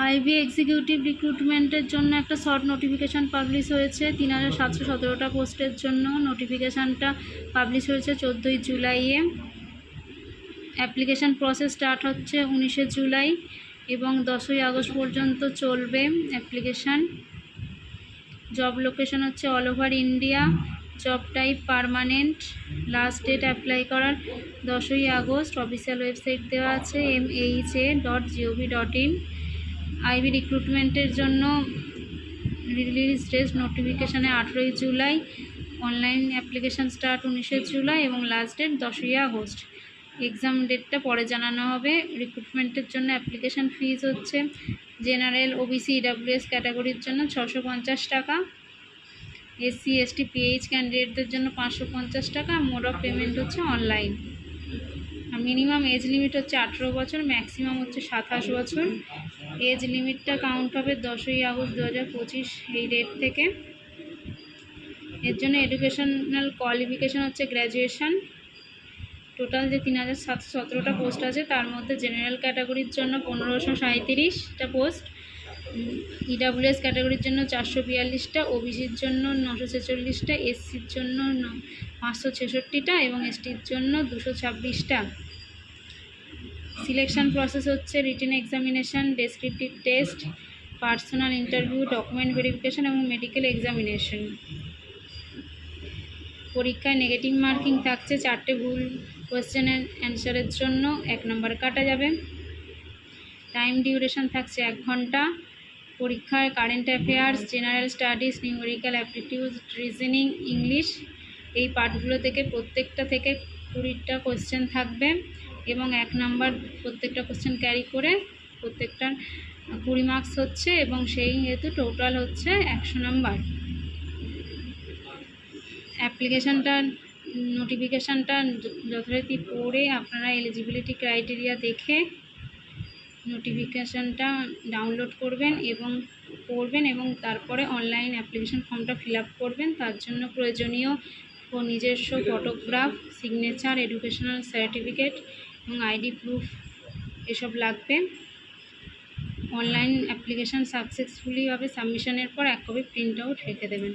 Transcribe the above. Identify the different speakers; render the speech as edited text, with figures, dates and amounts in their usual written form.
Speaker 1: IB executive রিক্রুটমেন্টের জন্য একটা short notification publish হয়েছে 3717টা পোস্টের জন্য। নোটিফিকেশানটা পাবলিশ হয়েছে 14ই জুলাইয়ে। অ্যাপ্লিকেশান প্রসেস স্টার্ট হচ্ছে 19শে জুলাই এবং 10ই আগস্ট পর্যন্ত চলবে অ্যাপ্লিকেশান। জব লোকেশন হচ্ছে all over India. Job type permanent. Last date apply করার 10ই আগস্ট। অফিসিয়াল ওয়েবসাইট দেওয়া আছে mha.gov.in। আইবি রিক্রুটমেন্টের জন্য রিলিজ ডেট নোটিফিকেশানে 18ই জুলাই। অনলাইন অ্যাপ্লিকেশান স্টার্ট 19শে জুলাই এবং লাস্ট ডেট 10ই আগস্ট। এক্সাম ডেটটা পরে জানানো হবে। রিক্রুটমেন্টের জন্য অ্যাপ্লিকেশান ফিজ হচ্ছে জেনারেল, ওবিসি, ইডাব্লিউএস ক্যাটাগরির জন্য 650 টাকা, এসসি, এসটি, পিএইচ ক্যান্ডিডেটদের জন্য 550 টাকা। মোড অফ পেমেন্ট হচ্ছে অনলাইন। মিনিমাম এজ লিমিট হচ্ছে 18 বছর, ম্যাক্সিমাম হচ্ছে 27 বছর। এজ লিমিটটা কাউন্ট হবে 10ই আগস্ট 2025 এই ডেট থেকে। এর জন্য এডুকেশনাল কোয়ালিফিকেশান হচ্ছে গ্র্যাজুয়েশন। টোটাল যে 3717টা পোস্ট আছে তার মধ্যে জেনারেল ক্যাটাগরির জন্য 1537টা পোস্ট, ইডাব্লিউএস ক্যাটাগরির জন্য 442টা, ওবিসির জন্য 946টা, এসসির জন্য 566টা এবং এসটির জন্য 226টা। সিলেকশন প্রসেস হচ্ছে written examination, descriptive test, personal interview, document verification এবং মেডিকেল এক্সামিনেশন। পরীক্ষায় নেগেটিভ মার্কিং থাকছে। 4টে ভুল কোয়েশ্চেনের অ্যান্সারের জন্য 1 নম্বর কাটা যাবে। টাইম ডিউরেশন থাকছে 1 ঘন্টা। পরীক্ষায় current affairs, general studies, numerical aptitude, reasoning, English এই পার্টগুলো থেকে প্রত্যেকটা থেকে 20টা কোয়েশ্চেন থাকবে এবং 1 নাম্বার প্রত্যেকটা কোয়েশ্চেন ক্যারি করে প্রত্যেকটার 20 মার্কস হচ্ছে এবং সেই হেতু টোটাল হচ্ছে 100 নাম্বার। অ্যাপ্লিকেশানটা নোটিফিকেশানটা যথারীতি পড়ে আপনারা এলিজিবিলিটি ক্রাইটেরিয়া দেখে নোটিফিকেশানটা ডাউনলোড করবেন এবং পড়বেন এবং তারপরে অনলাইন অ্যাপ্লিকেশান ফর্মটা ফিল আপ করবেন। তার জন্য প্রয়োজনীয় নিজস্ব ফটোগ্রাফ, সিগনেচার, এডুকেশনাল সার্টিফিকেট এবং আইডি প্রুফ এসব লাগবে। অনলাইন অ্যাপ্লিকেশান সাকসেসফুলিভাবে সাবমিশনের পর 1 কপি প্রিন্ট আউট রেখে দেবেন।